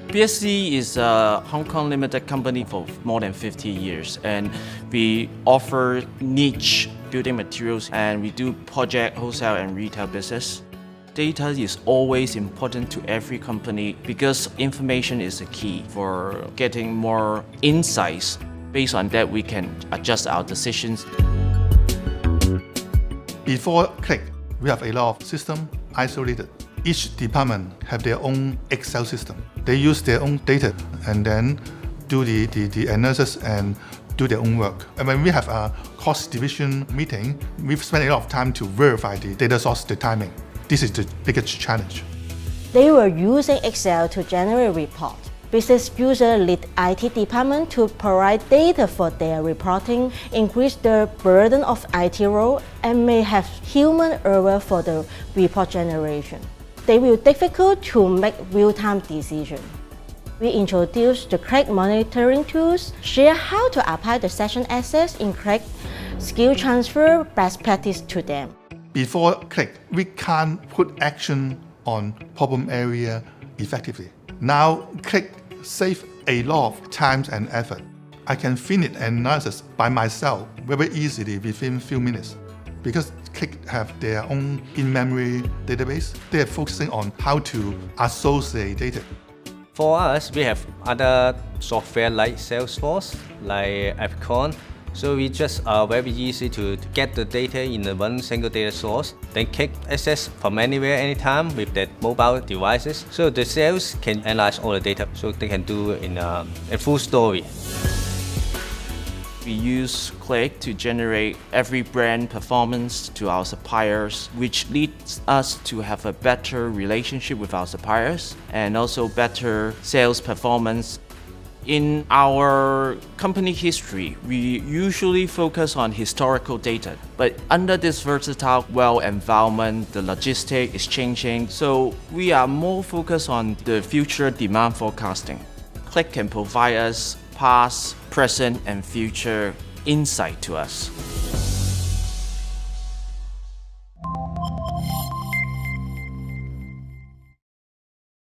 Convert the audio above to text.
BSC is a Hong Kong limited company for more than 50 years, and we offer niche building materials, and we do project, wholesale and retail business. Data is always important to every company because information is the key for getting more insights. Based on that, we can adjust our decisions. Before Qlik, we have a lot of systems isolated. Each department have their own Excel system. They use their own data and then do the analysis and do their own work. And when we have a cost division meeting, we've spent a lot of time to verify the data source, the timing. This is the biggest challenge. They were using Excel to generate reports. Business users lead IT department to provide data for their reporting, increase the burden of IT role, and may have human error for the report generation. They will difficult to make real-time decisions. We introduced the Qlik monitoring tools, share how to apply the session access in Qlik, skill transfer best practice to them. Before Qlik, we can't put action on problem area effectively. Now, Qlik saves a lot of time and effort. I can finish analysis by myself very easily within a few minutes. Because Qlik have their own in-memory database, they are focusing on how to associate data. For us, we have other software like Salesforce, like Qlik. So we just are very easy to get the data in one single data source, then Qlik access from anywhere, anytime with their mobile devices. So the sales can analyze all the data, so they can do in a full story. We use Qlik to generate every brand performance to our suppliers, which leads us to have a better relationship with our suppliers and also better sales performance. In our company history, we usually focus on historical data, but under this versatile world environment, the logistics is changing, so we are more focused on the future demand forecasting. Qlik can provide us past, present, and future insight to us.